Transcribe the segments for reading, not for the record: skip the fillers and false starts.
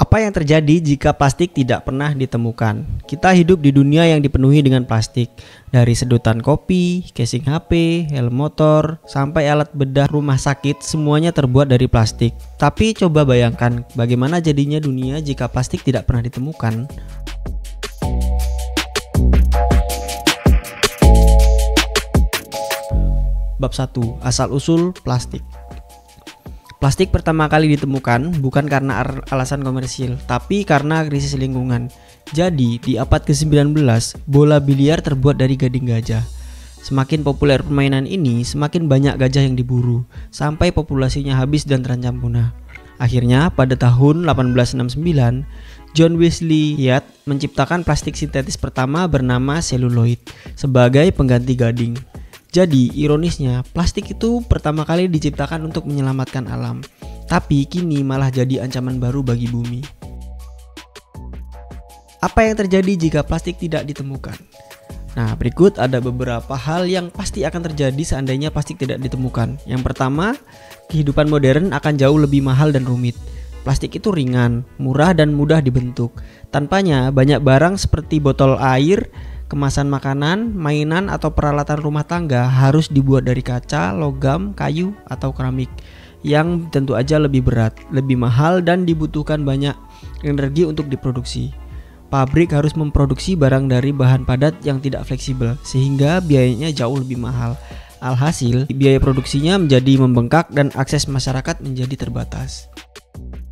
Apa yang terjadi jika plastik tidak pernah ditemukan? Kita hidup di dunia yang dipenuhi dengan plastik. Dari sedotan kopi, casing HP, helm motor, sampai alat bedah rumah sakit, semuanya terbuat dari plastik. Tapi coba bayangkan bagaimana jadinya dunia jika plastik tidak pernah ditemukan. Bab 1. Asal-usul plastik. Plastik pertama kali ditemukan bukan karena alasan komersil, tapi karena krisis lingkungan. Jadi, di abad ke-19, bola biliar terbuat dari gading gajah. Semakin populer permainan ini, semakin banyak gajah yang diburu, sampai populasinya habis dan terancam punah. Akhirnya, pada tahun 1869, John Wesley Hyatt menciptakan plastik sintetis pertama bernama seluloid sebagai pengganti gading. Jadi, ironisnya, plastik itu pertama kali diciptakan untuk menyelamatkan alam, tapi kini malah jadi ancaman baru bagi bumi. Apa yang terjadi jika plastik tidak ditemukan? Nah, berikut ada beberapa hal yang pasti akan terjadi seandainya plastik tidak ditemukan. Yang pertama, kehidupan modern akan jauh lebih mahal dan rumit. Plastik itu ringan, murah dan mudah dibentuk. Tanpanya, banyak barang seperti botol air, kemasan makanan, mainan, atau peralatan rumah tangga harus dibuat dari kaca, logam, kayu, atau keramik yang tentu aja lebih berat, lebih mahal, dan dibutuhkan banyak energi untuk diproduksi. Pabrik harus memproduksi barang dari bahan padat yang tidak fleksibel, sehingga biayanya jauh lebih mahal. Alhasil, biaya produksinya menjadi membengkak dan akses masyarakat menjadi terbatas.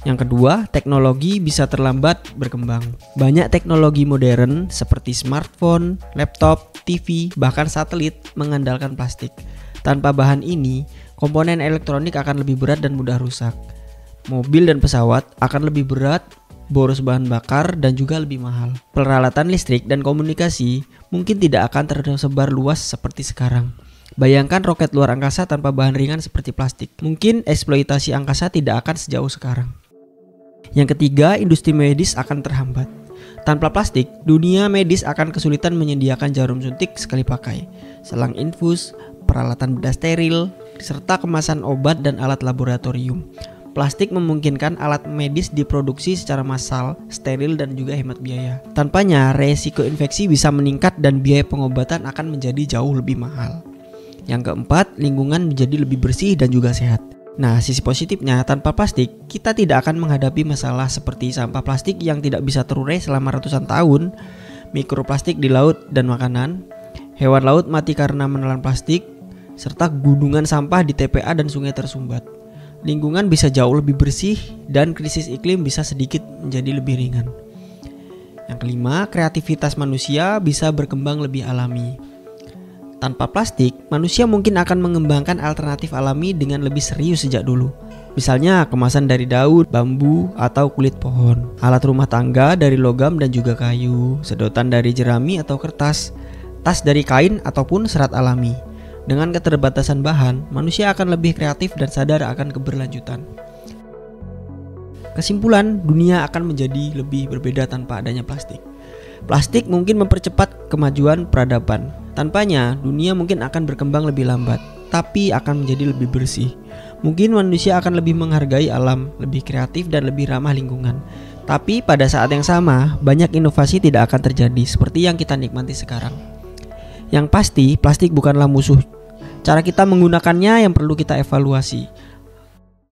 Yang kedua, teknologi bisa terlambat berkembang. Banyak teknologi modern seperti smartphone, laptop, TV, bahkan satelit mengandalkan plastik. Tanpa bahan ini, komponen elektronik akan lebih berat dan mudah rusak. Mobil dan pesawat akan lebih berat, boros bahan bakar, dan juga lebih mahal. Peralatan listrik dan komunikasi mungkin tidak akan tersebar luas seperti sekarang. Bayangkan roket luar angkasa tanpa bahan ringan seperti plastik. Mungkin eksploitasi angkasa tidak akan sejauh sekarang. Yang ketiga, industri medis akan terhambat. Tanpa plastik, dunia medis akan kesulitan menyediakan jarum suntik sekali pakai, selang infus, peralatan bedah steril, serta kemasan obat dan alat laboratorium. Plastik memungkinkan alat medis diproduksi secara massal, steril, dan juga hemat biaya. Tanpanya, resiko infeksi bisa meningkat dan biaya pengobatan akan menjadi jauh lebih mahal. Yang keempat, lingkungan menjadi lebih bersih dan juga sehat. Nah, sisi positifnya, tanpa plastik, kita tidak akan menghadapi masalah seperti sampah plastik yang tidak bisa terurai selama ratusan tahun, mikroplastik di laut dan makanan, hewan laut mati karena menelan plastik, serta gunungan sampah di TPA dan sungai tersumbat. Lingkungan bisa jauh lebih bersih dan krisis iklim bisa sedikit menjadi lebih ringan. Yang kelima, kreativitas manusia bisa berkembang lebih alami. Tanpa plastik, manusia mungkin akan mengembangkan alternatif alami dengan lebih serius sejak dulu. Misalnya kemasan dari daun, bambu, atau kulit pohon, alat rumah tangga dari logam dan juga kayu, sedotan dari jerami atau kertas, tas dari kain ataupun serat alami. Dengan keterbatasan bahan, manusia akan lebih kreatif dan sadar akan keberlanjutan. Kesimpulan, dunia akan menjadi lebih berbeda tanpa adanya plastik. Plastik mungkin mempercepat kemajuan peradaban. Tanpanya, dunia mungkin akan berkembang lebih lambat, tapi akan menjadi lebih bersih. Mungkin manusia akan lebih menghargai alam, lebih kreatif, dan lebih ramah lingkungan. Tapi pada saat yang sama, banyak inovasi tidak akan terjadi seperti yang kita nikmati sekarang. Yang pasti, plastik bukanlah musuh. Cara kita menggunakannya yang perlu kita evaluasi.